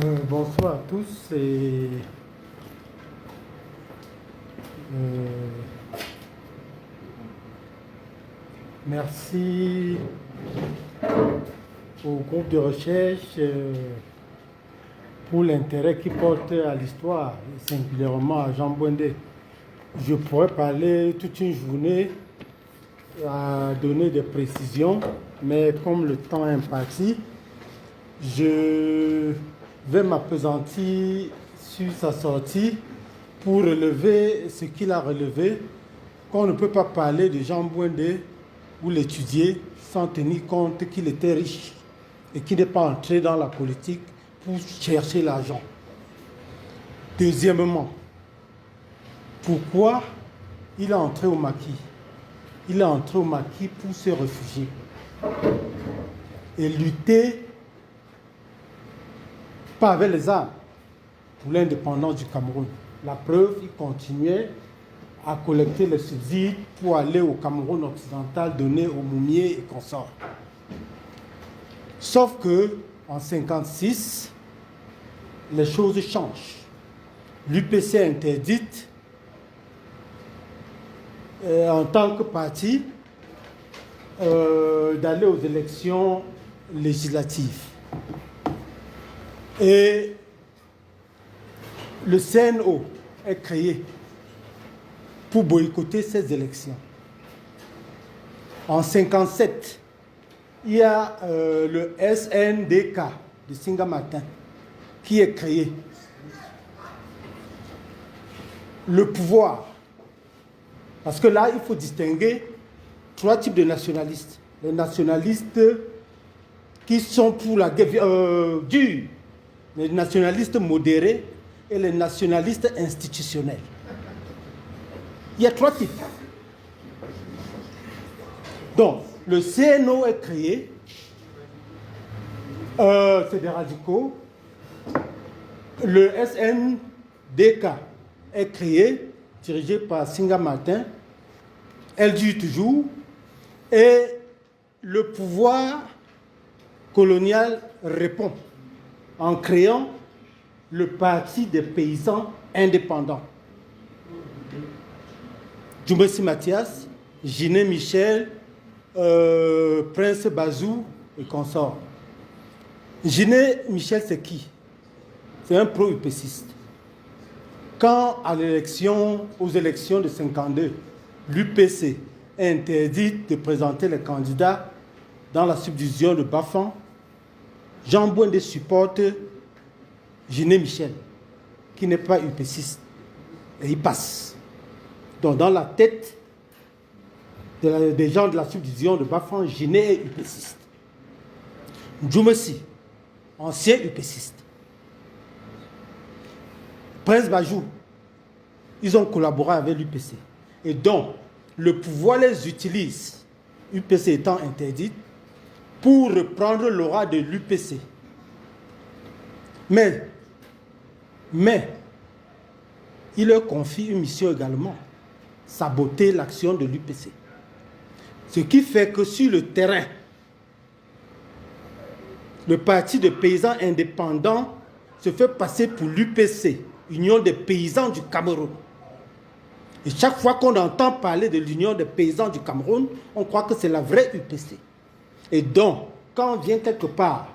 Bonsoir à tous et merci au groupe de recherche pour l'intérêt qu'il porte à l'histoire, et singulièrement à Jean Bouindé. Je pourrais parler toute une journée à donner des précisions, mais comme le temps est imparti, je vais m'appesantir sur sa sortie pour relever ce qu'il a relevé, qu'on ne peut pas parler de Jean Bouindé ou l'étudier sans tenir compte qu'il était riche et qu'il n'est pas entré dans la politique pour chercher l'argent. Deuxièmement, pourquoi il est entré au maquis? Il est entré au maquis pour se réfugier et lutter pas avec les armes pour l'indépendance du Cameroun. La preuve, il continuait à collecter les subsides pour aller au Cameroun occidental, donner aux Moumiers et consorts. Sauf que en 1956, les choses changent. L'UPC interdite en tant que parti d'aller aux élections législatives. Et le CNO est créé pour boycotter ces élections. En 1957, il y a le SNDK de Singa-Matin qui est créé. Le pouvoir, parce que là, il faut distinguer trois types de nationalistes. Les nationalistes qui sont pour la guerre dure, les nationalistes modérés et les nationalistes institutionnels. Il y a trois types. Donc, le CNO est créé, c'est des radicaux. Le SNDK est créé, dirigé par Singa Martin. Elle dure toujours. Et le pouvoir colonial répond en créant le Parti des paysans indépendants. Djoumessi Mathias, Giné Michel, Prince Bazou et consorts. Giné Michel, c'est qui? C'est un pro-UPCiste. Quand aux élections de 1952, l'UPC est interdite de présenter les candidats dans la subdivision de Bafan, Jean Bouindé supporte Giné Michel, qui n'est pas UPCiste. Et il passe. Donc dans la tête des gens de la subdivision de Bafan, Giné est UPCiste. Djoumessi, ancien UPCiste. Prince Bajou, ils ont collaboré avec l'UPC. Et donc, le pouvoir les utilise, UPC étant interdite, pour reprendre l'aura de l'UPC. Mais, il leur confie une mission également, saboter l'action de l'UPC. Ce qui fait que sur le terrain, le parti de paysans indépendants se fait passer pour l'UPC, Union des paysans du Cameroun. Et chaque fois qu'on entend parler de l'Union des paysans du Cameroun, on croit que c'est la vraie UPC. Et donc, quand on vient quelque part,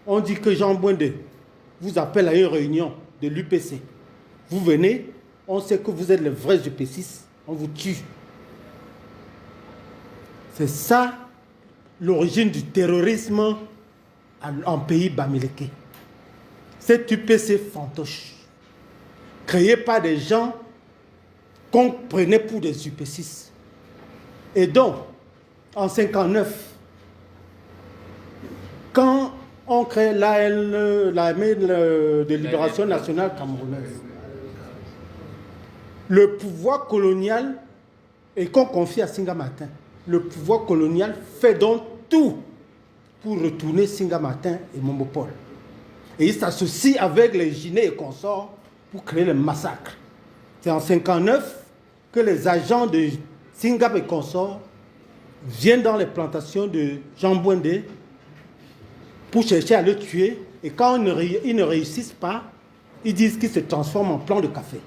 on dit que Jean Bouindé vous appelle à une réunion de l'UPC. Vous venez, on sait que vous êtes les vrais UPCistes, on vous tue. C'est ça l'origine du terrorisme en pays bamileke. Cette UPC fantoche, créée par des gens qu'on prenait pour des UPCistes. Et donc, en 1959, quand on crée l'armée de libération nationale camerounaise, le pouvoir colonial, et qu'on confie à Singa Martin, le pouvoir colonial fait donc tout pour retourner Singa Martin et Momopol. Et il s'associe avec les Giné et consorts pour créer le massacre. C'est en 1959 que les agents de Singa et consorts viennent dans les plantations de Jean Bouindé pour chercher à le tuer Et quand ils ne réussissent pas, ils disent qu'ils se transforment en plants de café.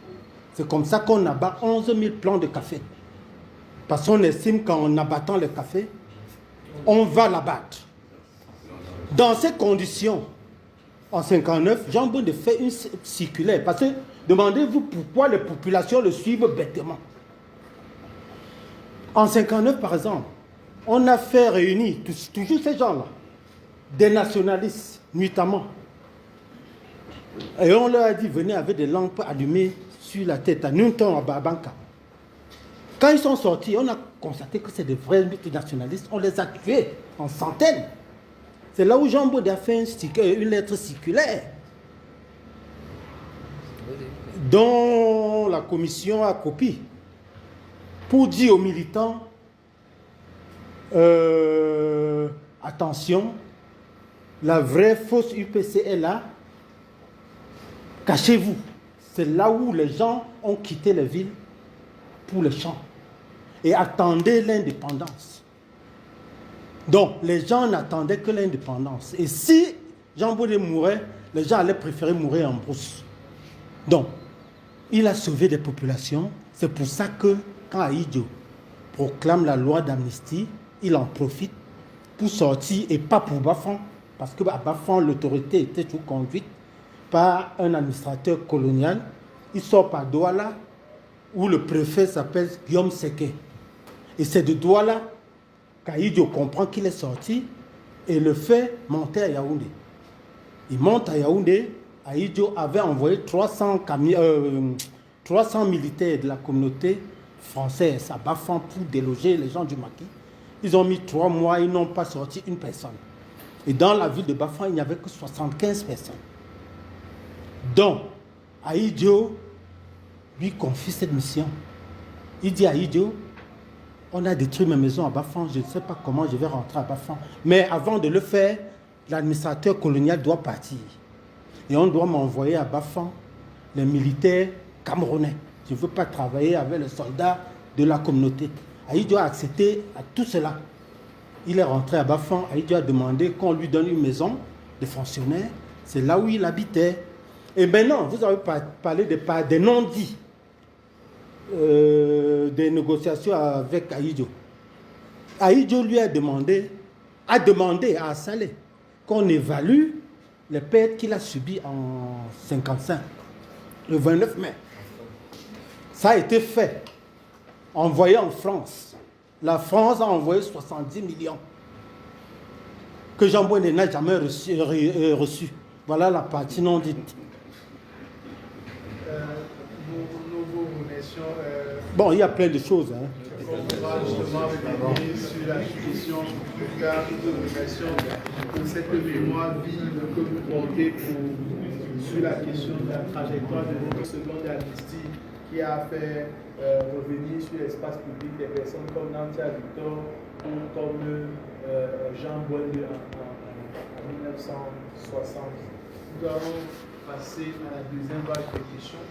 C'est comme ça qu'on abat 11 000 plants de café. Parce qu'on estime qu'en abattant le café, on va l'abattre. Dans ces conditions, en 1959, Jean Bonde fait une circulaire. Parce que demandez-vous pourquoi les populations le suivent bêtement. En 1959, par exemple, on a fait réunir toujours ces gens-là, des nationalistes, notamment. Et on leur a dit, venez avec des lampes allumées sur la tête, à Newton, à Babanka. Quand ils sont sortis, on a constaté que c'est des vrais multinationalistes. On les a tués en centaines. C'est là où Jean Bonde a fait une lettre circulaire dont la commission a copié pour dire aux militants attention, la vraie fausse UPC est là, cachez-vous. C'est là où les gens ont quitté les villes pour les champs et attendaient l'indépendance. Donc, les gens n'attendaient que l'indépendance. Et si Jean Bonde mourait, les gens allaient préférer mourir en brousse. Donc, il a sauvé des populations. C'est pour ça que, quand Ahidjo proclame la loi d'amnistie, il en profite pour sortir, et pas pour Bafang, parce qu'à Bafang, l'autorité était toujours conduite par un administrateur colonial. Il sort par Douala, où le préfet s'appelle Guillaume Seke. Et c'est de Douala qu'Ahidjo comprend qu'il est sorti et le fait monter à Yaoundé. Il monte à Yaoundé. Ahidjo avait envoyé 300 militaires de la communauté française à Bafang pour déloger les gens du maquis. Ils ont mis 3 mois, ils n'ont pas sorti une personne. Et dans la ville de Bafang, il n'y avait que 75 personnes. Donc, Ahidjo lui confie cette mission. Il dit à Ahidjo, on a détruit mes maisons à Bafang, je ne sais pas comment je vais rentrer à Bafang. Mais avant de le faire, l'administrateur colonial doit partir. Et on doit m'envoyer à Bafang les militaires camerounais. Je ne veux pas travailler avec les soldats de la communauté. Ahidjo a accepté à tout cela. Il est rentré à Bafang. Ahidjo a demandé qu'on lui donne une maison de fonctionnaire. C'est là où il habitait. Et maintenant, vous avez parlé des non-dits. Des négociations avec Ahidjo. Ahidjo lui a demandé à Assalé qu'on évalue les pertes qu'il a subies en 1955, le 29 mai. Ça a été fait, envoyé en France. La France a envoyé 70 millions que Jean Bonde n'a jamais reçu. Voilà la partie non dite. Bon, il y a plein de choses. Hein. On va justement revenir sur la question du cas de cette mémoire vive que vous portez sur la question de la trajectoire de notre seconde amnistie qui a fait revenir sur l'espace public des personnes comme Nantia Victor ou comme Jean Bonde en 1960. Nous allons passer à la deuxième vague de questions.